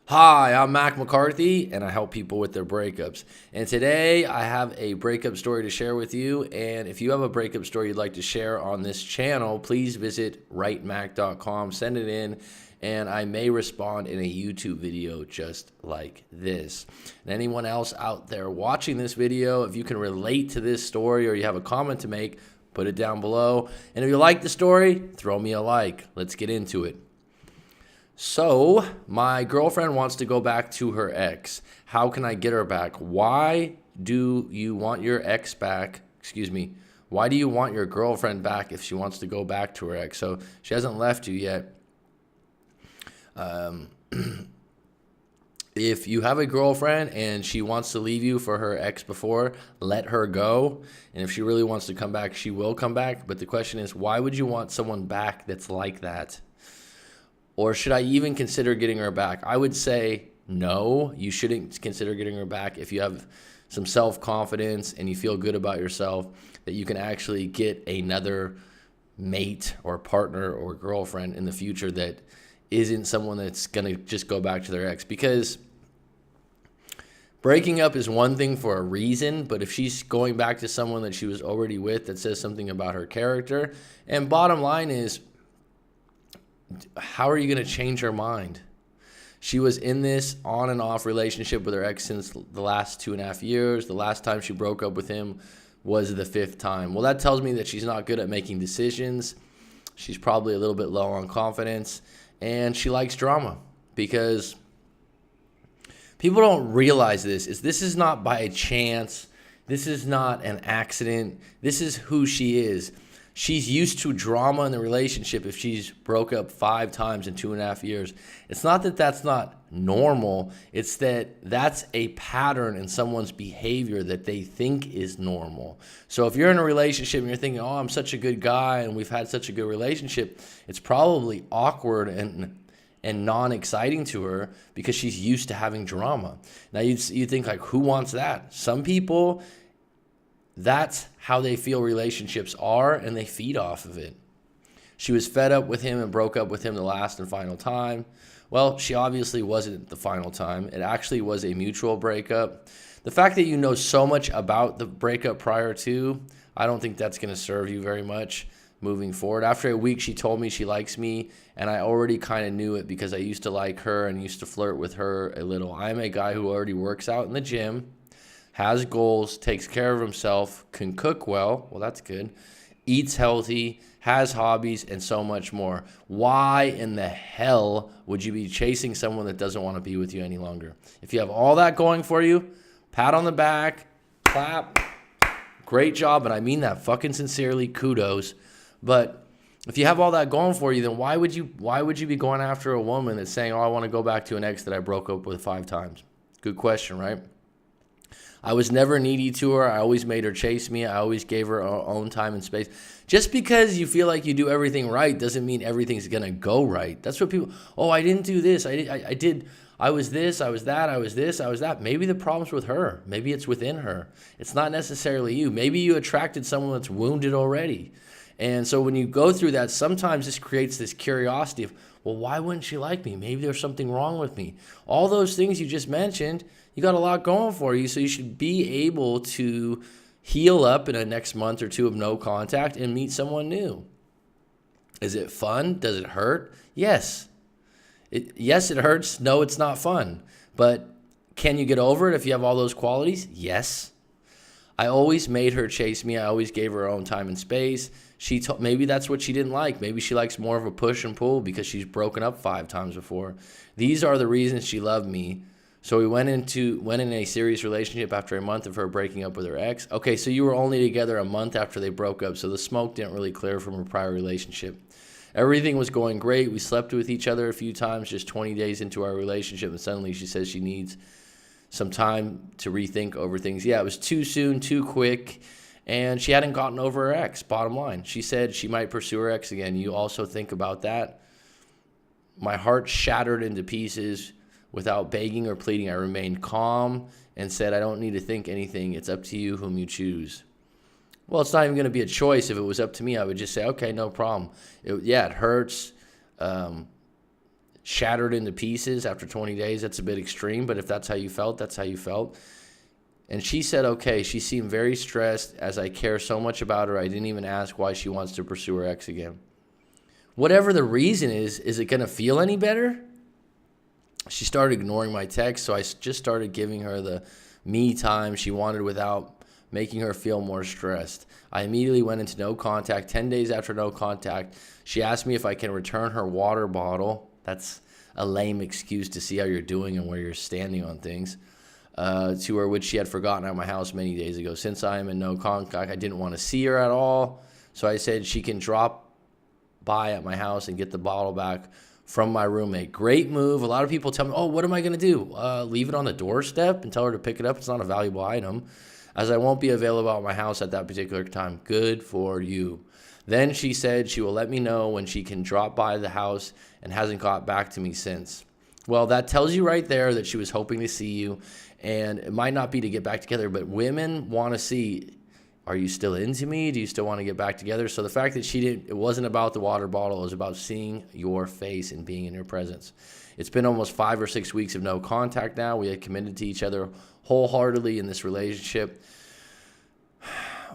Hi, I'm Mac McCarthy, and I help people with their breakups. And today I have a breakup story to share with you. And if you have a breakup story you'd like to share on this channel, please visit writemac.com, send it in, and I may respond in a YouTube video just like this. And anyone else out there watching this video, if you can relate to this story or you have a comment to make, put it down below. And if you like the story, throw me a like. Let's get into it. So, my girlfriend wants to go back to her ex. How can I get her back? Why do you want your ex back? Why do you want your girlfriend back if she wants to go back to her ex? So, she hasn't left you yet. If you have a girlfriend and she wants to leave you for her ex before, let her go. And if she really wants to come back, she will come back. But the question is, why would you want someone back that's like that? Or should I even consider getting her back? I would say no, you shouldn't consider getting her back if you have some self-confidence and you feel good about yourself that you can actually get another mate or partner or girlfriend in the future that isn't someone that's going to just go back to their ex. Because breaking up is one thing for a reason, but if she's going back to someone that she was already with, that says something about her character. And bottom line is, how are you going to change her mind? She was in this on and off relationship with her ex since the last 2.5 years. The last time she broke up with him was the 5th time. Well, that tells me that she's not good at making decisions. She's probably a little bit low on confidence, and she likes drama, because people don't realize this is not by chance. This is not an accident. This is who she is. She's used to drama in the relationship if she's broke up 5 times in 2.5 years. It's not that that's not normal. It's that that's a pattern in someone's behavior that they think is normal. So if you're in a relationship and you're thinking, oh, I'm such a good guy and we've had such a good relationship, it's probably awkward and non-exciting to her because she's used to having drama. Now you think, like, who wants that? Some people, that's how they feel relationships are, and they feed off of it. She was fed up with him and broke up with him the last and final time. Well, she obviously wasn't the final time. It actually was a mutual breakup. The fact that you know so much about the breakup prior to, I don't think that's going to serve you very much moving forward. After a week, she told me she likes me, and I already kind of knew it because I used to like her and used to flirt with her a little. I'm a guy who already works out in the gym, has goals, takes care of himself, can cook well that's good, eats healthy, has hobbies, and so much more. Why in the hell would you be chasing someone that doesn't want to be with you any longer? If you have all that going for you, pat on the back, clap, great job, and I mean that fucking sincerely, kudos. But if you have all that going for you, then why would you be going after a woman that's saying, oh, I want to go back to an ex that I broke up with 5 times? Good question, right? I was never needy to her. I always made her chase me. I always gave her her own time and space. Just because you feel like you do everything right doesn't mean everything's going to go right. That's what people, oh, I didn't do this. I was this, I was that, I was this, I was that. Maybe the problem's with her. Maybe it's within her. It's not necessarily you. Maybe you attracted someone that's wounded already. And so when you go through that, sometimes this creates this curiosity of, well, why wouldn't she like me? Maybe there's something wrong with me. All those things you just mentioned, you got a lot going for you, so you should be able to heal up in a next month or 2 of no contact and meet someone new. Is it fun? Does it hurt? Yes. Yes, it hurts. No, it's not fun. But can you get over it if you have all those qualities? Yes. I always made her chase me. I always gave her own time and space. Maybe that's what she didn't like. Maybe she likes more of a push and pull because she's broken up 5 times before. These are the reasons she loved me. So we went in a serious relationship after a month of her breaking up with her ex. Okay, so you were only together a month after they broke up, so the smoke didn't really clear from her prior relationship. Everything was going great. We slept with each other a few times just 20 days into our relationship, and suddenly she says she needs some time to rethink over things. Yeah, it was too soon, too quick, and she hadn't gotten over her ex, bottom line. She said she might pursue her ex again. You also think about that. My heart shattered into pieces. Without begging or pleading, I remained calm and said, I don't need to think anything. It's up to you whom you choose. Well, it's not even going to be a choice. If it was up to me, I would just say, okay, no problem. It hurts. shattered into pieces after 20 days. That's a bit extreme, but if that's how you felt, that's how you felt. And she said, okay, she seemed very stressed as I care so much about her. I didn't even ask why she wants to pursue her ex again. Whatever the reason is it going to feel any better? She started ignoring my texts, so I just started giving her the me time she wanted without making her feel more stressed. I immediately went into no contact. 10 days after no contact, she asked me if I can return her water bottle. That's a lame excuse to see how you're doing and where you're standing on things. To her, which she had forgotten at my house many days ago. Since I am in no contact, I didn't want to see her at all. So I said she can drop by at my house and get the bottle back from my roommate. Great move. A lot of people tell me, oh, what am I going to do? Leave it on the doorstep and tell her to pick it up? It's not a valuable item, as I won't be available at my house at that particular time. Good for you. Then she said she will let me know when she can drop by the house and hasn't got back to me since. Well, that tells you right there that she was hoping to see you. And it might not be to get back together, but women want to see, are you still into me? Do you still want to get back together? So the fact that she didn't, it wasn't about the water bottle. It was about seeing your face and being in your presence. It's been almost 5 or 6 weeks of no contact now. We had committed to each other wholeheartedly in this relationship.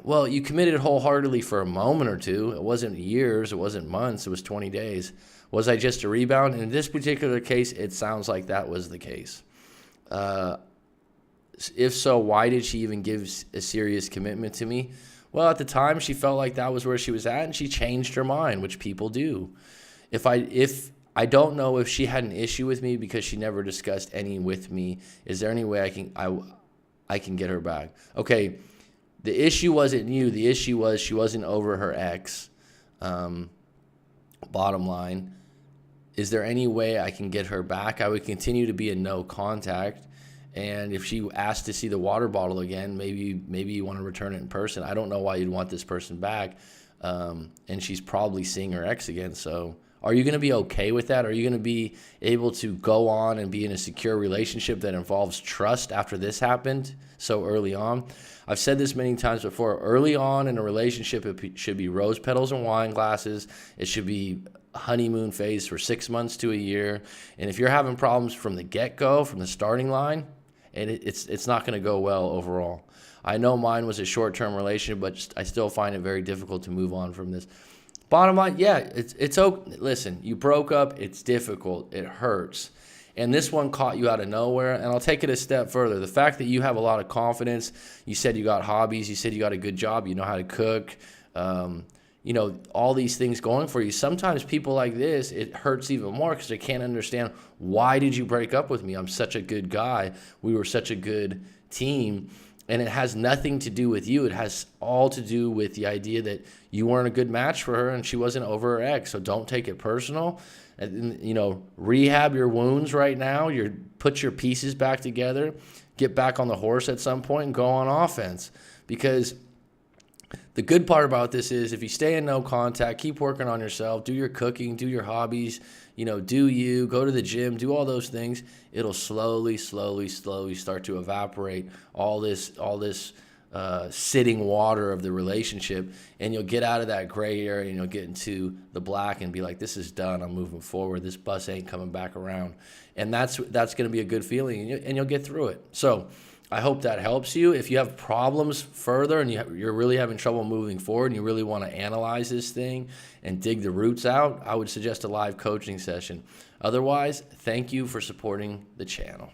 Well, you committed wholeheartedly for a moment or two. It wasn't years. It wasn't months. It was 20 days. Was I just a rebound? In this particular case, it sounds like that was the case. If so, why did she even give a serious commitment to me? Well, at the time, she felt like that was where she was at, and she changed her mind, which people do. If I don't know if she had an issue with me because she never discussed any with me. Is there any way I can get her back? Okay, the issue wasn't you. The issue was she wasn't over her ex. Bottom line, is there any way I can get her back? I would continue to be in no contact. And if she asked to see the water bottle again, maybe you want to return it in person. I don't know why you'd want this person back. And she's probably seeing her ex again. So are you going to be okay with that? Are you going to be able to go on and be in a secure relationship that involves trust after this happened so early on? I've said this many times before. Early on in a relationship, it should be rose petals and wine glasses. It should be honeymoon phase for 6 months to a year. And if you're having problems from the get-go, from the starting line, and it's not going to go well overall. I know mine was a short-term relationship, but I still find it very difficult to move on from this. Bottom line, yeah, it's okay. Listen, you broke up. It's difficult. It hurts. And this one caught you out of nowhere. And I'll take it a step further. The fact that you have a lot of confidence, you said you got hobbies, you said you got a good job, you know how to cook, all these things going for you. Sometimes people like this, it hurts even more because they can't understand, why did you break up with me? I'm such a good guy. We were such a good team. And it has nothing to do with you. It has all to do with the idea that you weren't a good match for her and she wasn't over her ex. So don't take it personal. And, rehab your wounds right now. Put your pieces back together. Get back on the horse at some point and go on offense. Because the good part about this is if you stay in no contact, keep working on yourself, do your cooking, do your hobbies, do you, go to the gym, do all those things, it'll slowly start to evaporate all this sitting water of the relationship, and you'll get out of that gray area and you'll get into the black and be like, this is done, I'm moving forward, this bus ain't coming back around. And that's going to be a good feeling, and you'll get through it. So I hope that helps you. If you have problems further and you're really having trouble moving forward and you really want to analyze this thing and dig the roots out, I would suggest a live coaching session. Otherwise, thank you for supporting the channel.